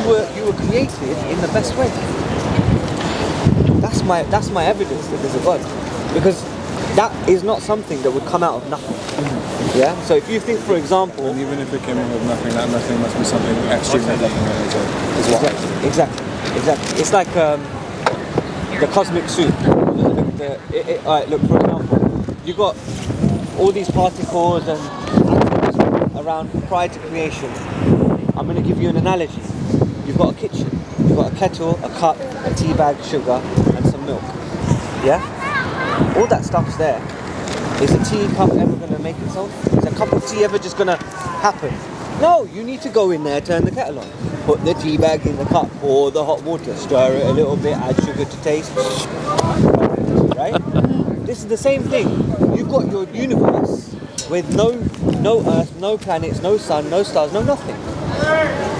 were created in the best way. That's my evidence that there's a God, because that is not something that would come out of nothing. Yeah. So if you think, for example, and even if it came out of nothing, that nothing must be something extremely nothing as well. Exactly. It's like the cosmic soup. Alright, look, for example, you got all these particles and atoms around prior to creation. I'm going to give you an analogy. You've got a kitchen. You've got a kettle, a cup, a tea bag, sugar, and some milk. Yeah? All that stuff's there. Is a teacup ever going to make itself? Is a cup of tea ever just going to happen? No, you need to go in there, turn the kettle on. Put the tea bag in the cup, pour the hot water, stir it a little bit, add sugar to taste. Right? This is the same thing. You've got your universe with no earth, no planets, no sun, no stars, no nothing.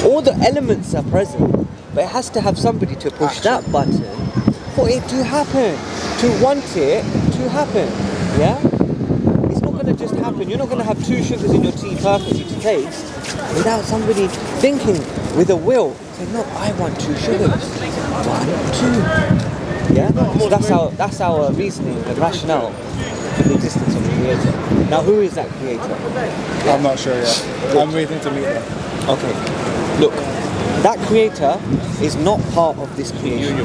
All the elements are present, but it has to have somebody to push that button for it to happen, to want it to happen. Yeah? It's not going to just happen. You're not going to have 2 sugars in your tea perfectly to taste without somebody thinking with a will, saying, no, I want 2 sugars. 1, 2. Yeah? So that's our reasoning and rationale for the existence of the Creator. Now, who is that Creator? I'm not sure yet. I'm waiting to meet them. Okay. Look, that Creator is not part of this creation.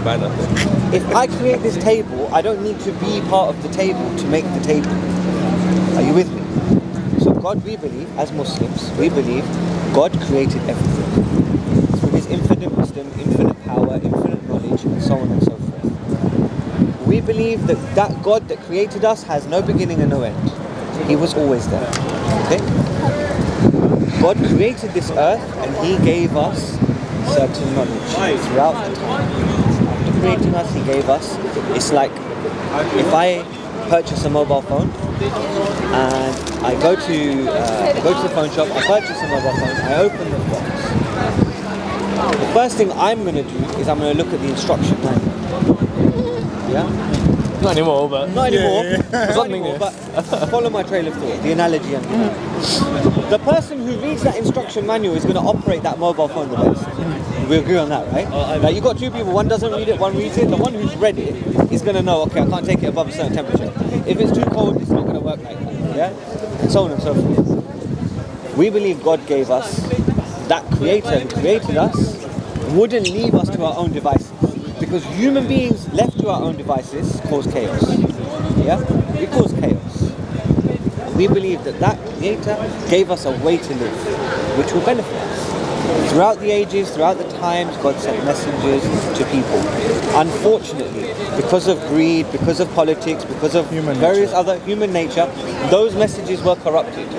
If I create this table, I don't need to be part of the table to make the table. Are you with me? So God, we believe, as Muslims, we believe God created everything. Through His infinite wisdom, infinite power, infinite knowledge, and so on and so forth. We believe that God that created us has no beginning and no end. He was always there. Okay? God created this earth and He gave us certain knowledge throughout the time. After creating us, He gave us, it's like if I purchase a mobile phone and I go to the phone shop, I purchase a mobile phone, I open the box. The first thing I'm going to do is I'm going to look at the instruction manual. Yeah? Not anymore, but... Not anymore. Not anymore, but follow my trail of thought, the analogy I'm giving. The person who reads that instruction manual is going to operate that mobile phone the best. We agree on that, right? Like you've got 2 people, one doesn't read it, one reads it. The one who's read it is going to know, okay, I can't take it above a certain temperature. If it's too cold, it's not going to work like that, yeah? And so on and so forth. We believe God gave us, that Creator who created us, wouldn't leave us to our own devices. Because human beings left to our own devices cause chaos. Yeah? We cause chaos. We believe that Creator gave us a way to live, which will benefit us. Throughout the ages, throughout the times, God sent messengers to people. Unfortunately, because of greed, because of politics, because of various other human nature, those messages were corrupted.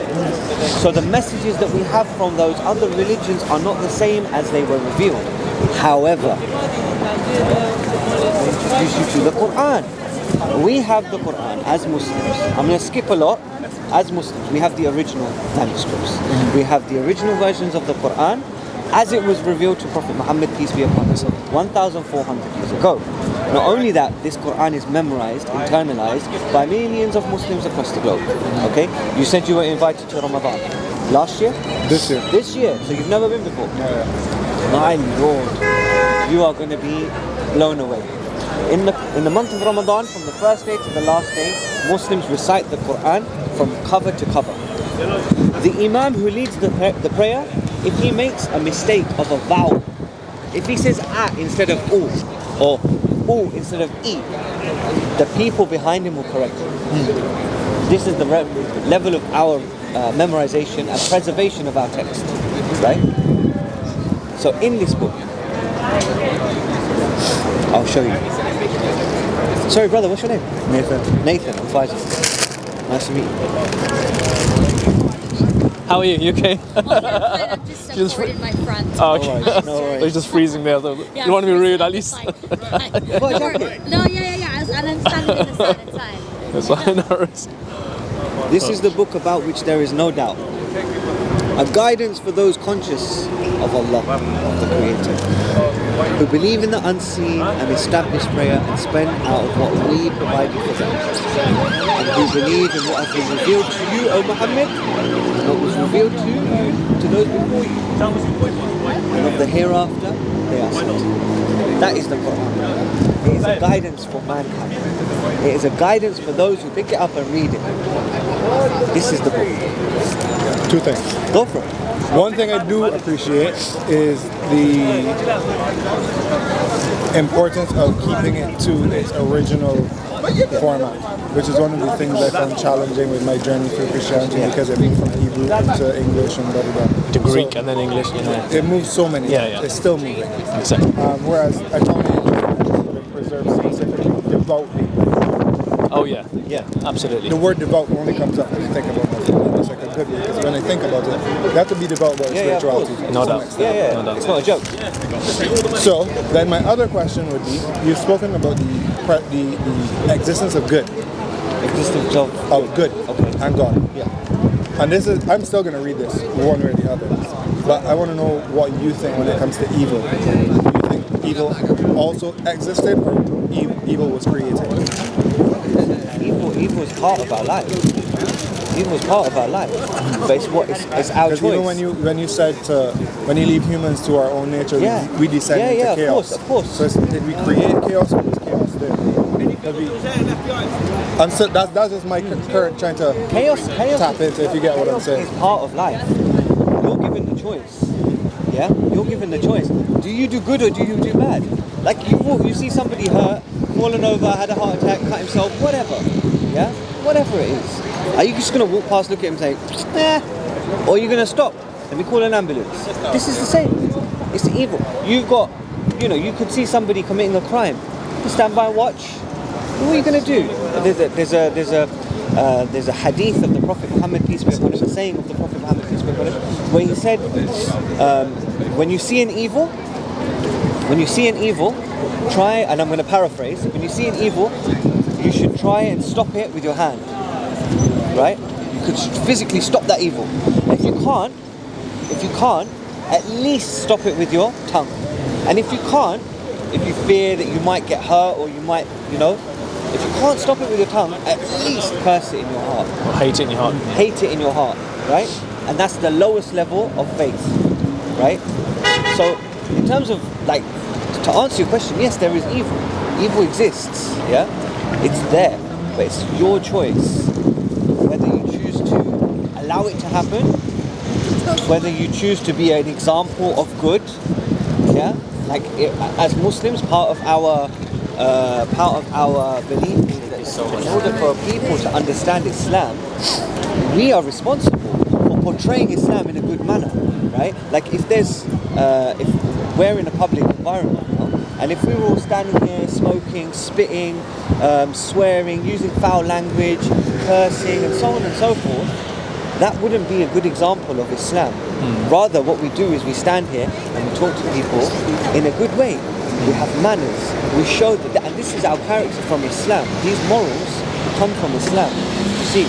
So the messages that we have from those other religions are not the same as they were revealed. However, I introduce you to the Qur'an. We have the Qur'an as Muslims. I'm going to skip a lot. As Muslims, we have the original manuscripts. We have the original versions of the Qur'an as it was revealed to Prophet Muhammad, peace be upon him, 1,400 years ago. Not only that, this Qur'an is memorized, internalized by millions of Muslims across the globe. Okay? You said you were invited to Ramadan. Last year? This year. This year. So you've never been before? Yeah. My Lord, you are going to be blown away. In the month of Ramadan, from the first day to the last day, Muslims recite the Qur'an from cover to cover. The Imam who leads the prayer, if he makes a mistake of a vowel, if he says a instead of u, or u instead of e, the people behind him will correct him. This is the level of our memorization and preservation of our text, right? So in this book, I'll show you. Sorry brother, what's your name? Nathan. Nathan, I'm Faisal. Nice to meet you. How are you? You okay? Oh, yeah, I'm just supporting my front. Oh, okay. No worries. It's just freezing there. So Yeah, you want to be rude at least? No, yeah. And I'm standing in the sun inside. That's fine. No worries. This is the book about which there is no doubt. A guidance for those conscious of Allah, of the Creator, who believe in the unseen and establish prayer and spend out of what we provided for them, and who believe in what has been revealed to you, O Muhammad, and what was revealed to those before you. and of the hereafter, they are saved. That is the Qur'an. It is a guidance for mankind. It is a guidance for those who pick it up and read it. This is the book. Two things. Go for it. One thing I do appreciate is the importance of keeping it to its original format, which is one of the things I found challenging with my journey through Christianity, because it moved from Hebrew into English and blah blah blah. To Greek and then English, you know. It moves so many. Yeah. It's still moving. Exactly. Whereas I found it interesting that it preserves specifically devoutly. Oh yeah, absolutely. The word devout only comes up when I think about it. It's like a good word, because when I think about it, you have to be devout about spirituality. No doubt. Yeah. No doubt. It's not a joke. So then my other question would be, you've spoken about the existence of good. Existence of Good. Okay. And God. Yeah. And this is, I'm still going to read this one way or the other. But I want to know what you think when it comes to evil. Do you think evil also existed, or evil was created? Evil is part of our life. Evil is part of our life. But it's our choice. Because even when you said when you leave humans to our own nature, we descend into chaos. Of course. So did we create chaos, or was chaos there? And so that's just my current trying to Chaos tap into, if you get what I'm saying. is part of life. You're given the choice. Yeah? You're given the choice. Do you do good or do you do bad? Like you see somebody hurt, fallen over, had a heart attack, cut himself, whatever. Yeah? Whatever it is. Are you just going to walk past, look at him and say, or are you going to stop? Let me call an ambulance. This is the same. It's evil. You could see somebody committing a crime. You stand by and watch. What are you going to do? There's a hadith of the Prophet Muhammad, peace be upon him, a saying of the Prophet Muhammad, peace be upon him, where he said, when you see an evil, try, and I'm going to paraphrase, when you see an evil, you should try and stop it with your hand, right? You could physically stop that evil. If you can't, at least stop it with your tongue. And if you can't, if you fear that you might get hurt, or you might, if you can't stop it with your tongue, at least curse it in your heart. Or hate it in your heart. Hate it in your heart, right? And that's the lowest level of faith, right? So, in terms of, to answer your question, yes, there is evil. Evil exists, yeah? It's there, but it's your choice whether you choose to allow it to happen, whether you choose to be an example of good, yeah? As Muslims, part of our belief is that in order for people to understand Islam, we are responsible for portraying Islam in a good manner, right? Like if we're in a public environment, and if we were all standing here smoking, spitting, swearing, using foul language, cursing, and so on and so forth, that wouldn't be a good example of Islam. Rather, what we do is we stand here and we talk to people in a good way. We have manners. We show that, and this is our character from Islam. These morals come from Islam. You see,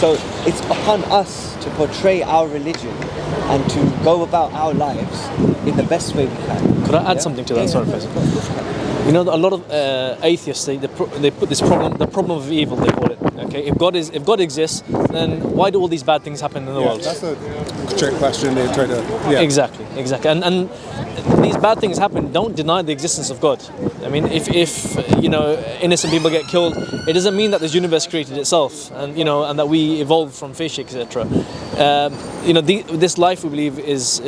so it's upon us to portray our religion and to go about our lives in the best way we can. Could I add something to that? Sorry, Faisal. You know, a lot of atheists they put this problem, the problem of evil, they call it. Okay, if God exists, then why do all these bad things happen in the world? That's a trick question. They try to. Yeah. Exactly. And these bad things happen. Don't deny the existence of God. I mean, if innocent people get killed, it doesn't mean that this universe created itself, and and that we evolved from fish, etc. This life we believe is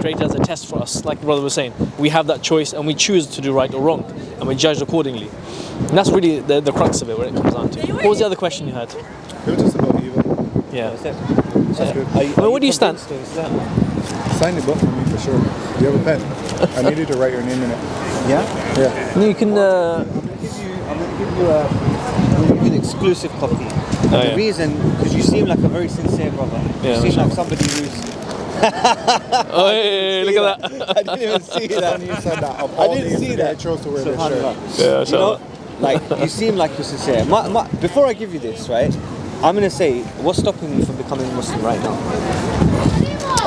created as a test for us. Like the brother was saying, we have that choice, and we choose to do right or wrong, and we judge accordingly. And that's really the crux of it, when it comes down to it. What was the other question you had? It was just about evil. Yeah. That's good. Where do you stand? Sign the book for me for sure. Do you have a pen? I need you to write your name in it. Yeah? Yeah. You can. I'm going to give you an exclusive copy. The reason, because you seem like a very sincere brother. Yeah, you seem like somebody who's... Oh, hey, look at that. I didn't even see that. You said that. I didn't see that. I chose to wear this shirt. Yeah, you seem like you're sincere. Before I give you this, right, I'm going to say, what's stopping you from becoming a Muslim right now?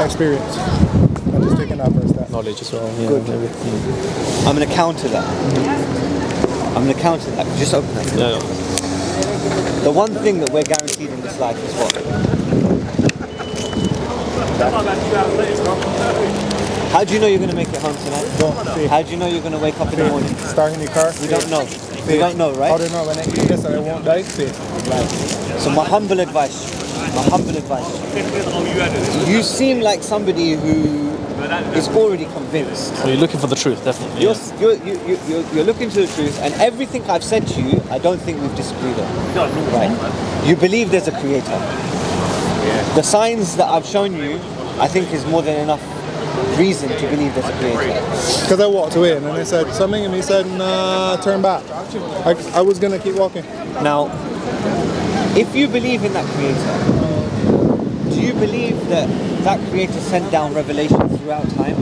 Experience. I'm just taking that first step. knowledge as well. Yeah, Good. maybe. I'm going to counter that. Just open that. Yeah. The one thing that we're guaranteed in this life is what? How do you know you're going to make it home tonight? Don't say. How do you know you're going to wake up in the morning? Starting your car? We don't know. We don't know, How right? do you know when I eat this and I won't die? Say. So my humble advice, you seem like somebody who is already convinced. So you're looking for the truth, definitely. You're looking to the truth, and everything I've said to you, I don't think we've disagreed on. Right? You believe there's a creator. The signs that I've shown you, I think, is more than enough reason to believe there's a creator. Because I walked away and then they said something and he said, nah, turn back. I was going to keep walking. Now, if you believe in that creator, do you believe that that creator sent down revelation throughout time?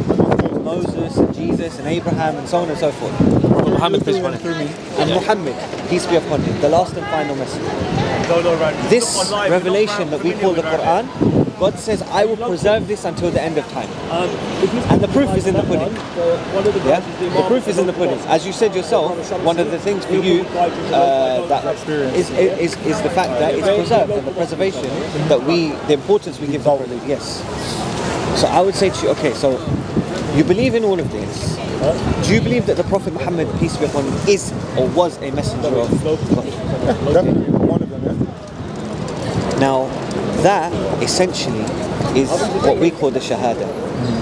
Moses and Jesus and Abraham and so on and so forth. Muhammad, peace be upon him. And Muhammad, peace be upon him, the last and final messenger. This revelation that we call the Qur'an, God says, I will preserve this until the end of time. And the proof is in the pudding. Yeah? The proof is in the pudding. As you said yourself, one of the things for you that is the fact that it's preserved, and the preservation that the importance we give to it. Yes. So I would say to you, okay, so you believe in all of this. Do you believe that the Prophet Muhammad, peace be upon him, is or was a messenger of God? Definitely one of them, yeah. Now, that essentially is what we call the Shahada.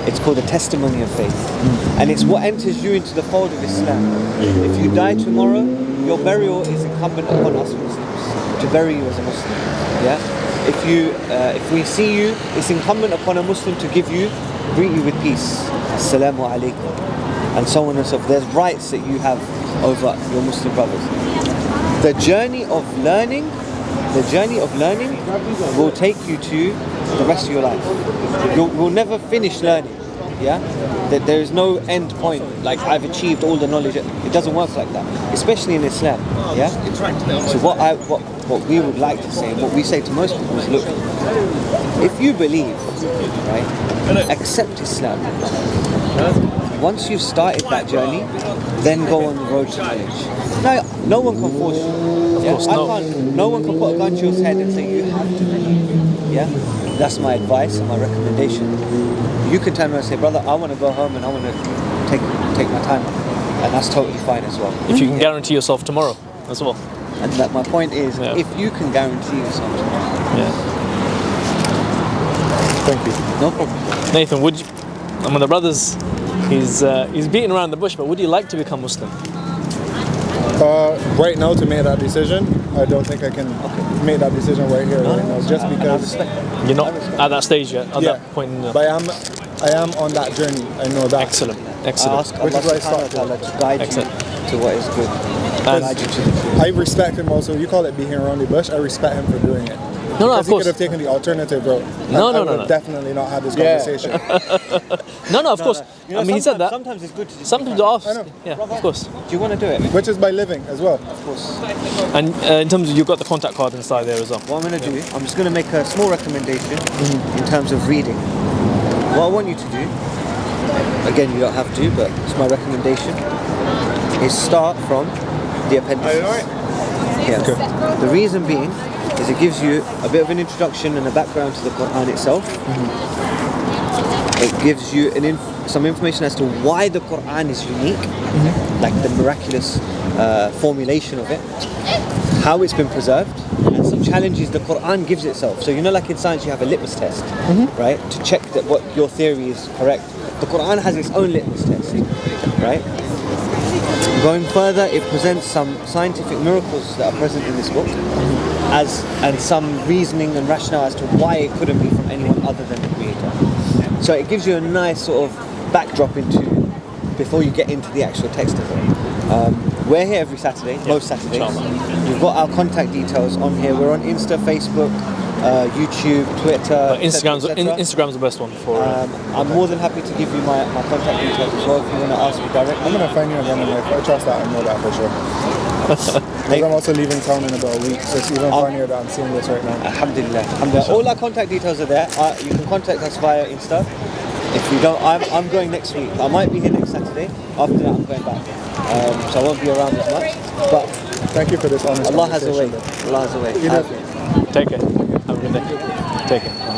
It's called the testimony of faith. And it's what enters you into the fold of Islam. If you die tomorrow, your burial is incumbent upon us Muslims to bury you as a Muslim. Yeah? If we see you, it's incumbent upon a Muslim to greet you with peace. Assalamu alaikum. And so on and so forth. There's rights that you have over your Muslim brothers. The journey of learning will take you to the rest of your life. You'll never finish learning. Yeah? There is no end point, like I've achieved all the knowledge. It doesn't work like that, especially in Islam. Yeah? So what we would like to say, and what we say to most people is, look, if you believe, right, accept Islam. Once you've started that journey, then go on the road to knowledge. Now, no one can force you. Yeah? No one can put a gun to your head and say you have to believe. Yeah? That's my advice and my recommendation. You can turn around and say, brother, I want to go home and I want to take my time off. And that's totally fine as well. If you can guarantee yourself tomorrow as well. And that my point is, if you can guarantee yourself tomorrow. Yeah. Thank you. No problem. Nathan, would you, I mean, the brothers, he's beating around the bush, but would you like to become Muslim? Right now, to make that decision, I don't think I can make that decision right here, right now, just because you're not at that stage yet, at that point in the... But I am on that journey. I know that. Excellent. I ask Allah subhanahu wa ta'ala to guide you to what is good. Guide you to the truth. I respect him also. You call it beating around the bush. I respect him for doing it. No, of he course. could have taken the alternative route. No. I would definitely not have this conversation. No, of course. You know, I mean, he said that. Sometimes it's good to just Sometimes to ask. I know. Yeah, of course. do you want to do it? Which is by living as well. Of course. And in terms of, you've got the contact card inside there as well. What I'm going to do, I'm just going to make a small recommendation in terms of reading. What I want you to do, again, you don't have to, but it's my recommendation, is start from the appendices. Yeah. Okay. The reason being is it gives you a bit of an introduction and a background to the Qur'an itself. It gives you some information as to why the Qur'an is unique, like the miraculous formulation of it, how it's been preserved, and some challenges the Qur'an gives itself. So you know, like in science you have a litmus test, right, to check that what your theory is correct. The Qur'an has its own litmus test, right? Going further, it presents some scientific miracles that are present in this book, and some reasoning and rationale as to why it couldn't be from anyone other than the Creator. So it gives you a nice sort of backdrop before you get into the actual text of it. We're here every Saturday, most Saturdays. We've got our contact details on here. We're on Insta, Facebook, YouTube, Twitter. Instagram's the best one for. I'm more than happy to give you my contact details as well if you want to ask me directly. I'm going to find you again in life. I trust that. I know that for sure. Because I'm also leaving town in about a week, so it's even funnier that I'm seeing this right now. Alhamdulillah. All our contact details are there. You can contact us via Insta. If you don't, I'm going next week. I might be here next Saturday. After that, I'm going back. So I won't be around as much. But thank you for this honest Allah has a way. conversation. Allah has a way. Take care. Have a good day. Take care.